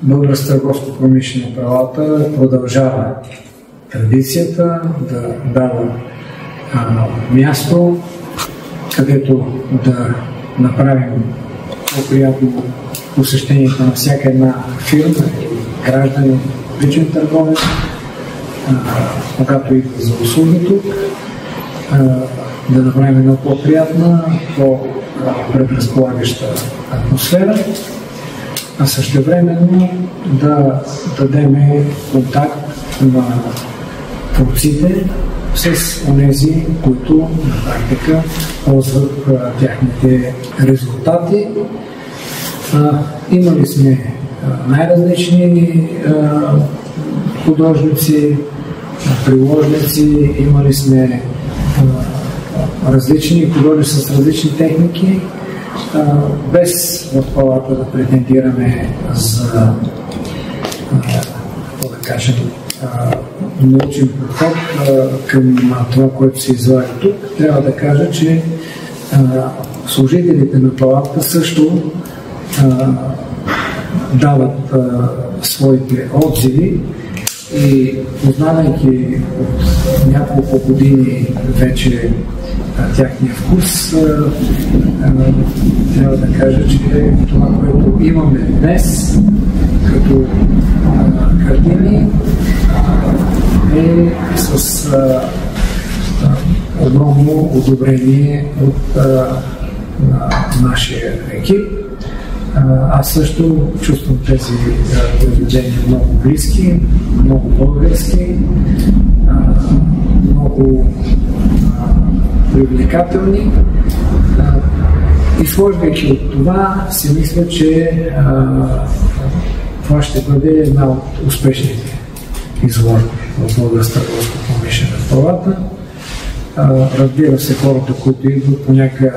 Българската търговско-промишлена палата продължава традицията да дава място, където да направим по-приятно посещението на всяка една фирма или гражданин, личен търговец, когато идва за услуги тук, да направим една по-приятна, по-предразполагаща атмосфера, а същевременно да дадем контакт на творците с онези, които на практика ползват тяхните резултати. Имали сме най-различни художници, приложници, имали сме различни художници с различни техники, без в палата да претендираме за научен подход към това, което се излага тук. Трябва да кажа, че служителите на палата също дават своите отзиви и познавайки от няколко години вече тяхния вкус, трябва да кажа, че това, което имаме днес като картини, е с огромно одобрение от нашия екип. Аз също чувствам тези произведения много близки, много български, много привлекателни. Изхождайки от това, си мисля, че това ще бъде една от успешните изложби в Българската търговско-промишлена палата. Разбира се, хората, които идват понякога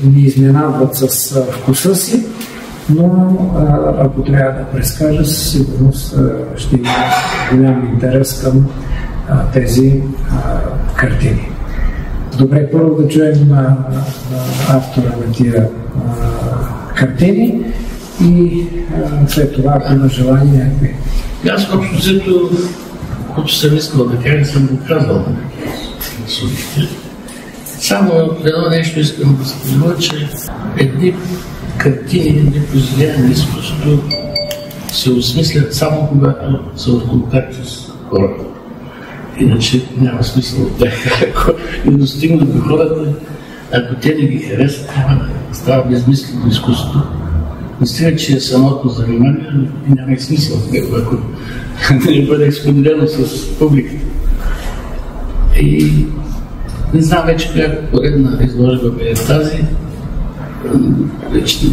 ни изненадват с вкуса си, но ако трябва да прескажа, със сигурност ще има голям интерес към тези картини. Добре, първо да чуем автора на тия картини и след това, ако има желание, някакви. Аз общо взето, което съм искал да кажа, съм го казал на слушайте. Само едно нещо искам да спомня, че едни картини, едни произведения на изкуството се осмислят само когато са в контакт с хората. Иначе няма смисъл от тях. Ако не достигнат до хората, ако те не ги харесат, става безмислено изкуството. Не стига, че е самото занимание, няма и смисъл в него, ако не бъде експонирано с публиката. И не знам вече коя поредна изложба бе тази. Вече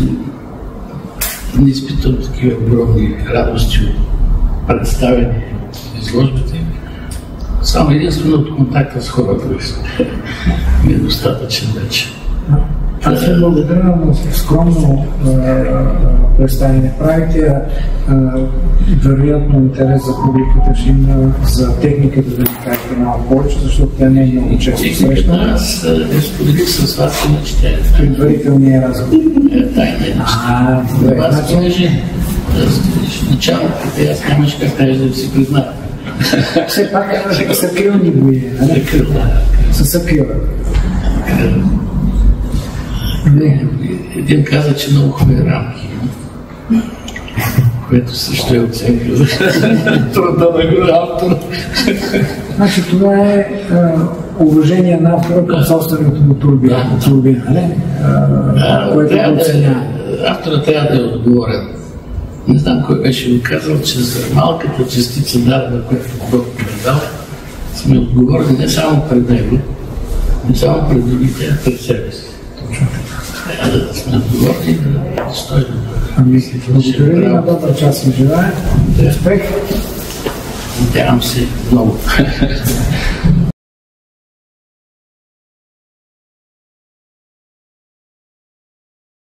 не изпитвам такива огромни радости от представени изложбите. Само единствено от контакта с хората ми е достатъчен вече. Аз се благодаря, но скромно представяне правите. Вероятно интерес за публиката ще има за техниката да ви кажете малко повече, защото тя не е много често срещана. Аз не споделих с вас, че тя е предварителният разговор. Тайна. Аз понеже начално, като аз нямаш как да си призная. Все пак са крилни бои, нали? Са крила. Един каза, че много хубави рамки, което също е оценка за труда на автора. Значи това е уважение на автора към собственото му турбина, не? Което го оценява. Автора трябва да е отговорен. Не знам кой беше го казал, че за малката частица дадена, която Бог е дал, сме отговорни не само пред него, не само пред другите, а пред себе си. Трябва да сме отговорни да стоим. Благодаря ви, на добър час ви желая. Успех! Надявам се много.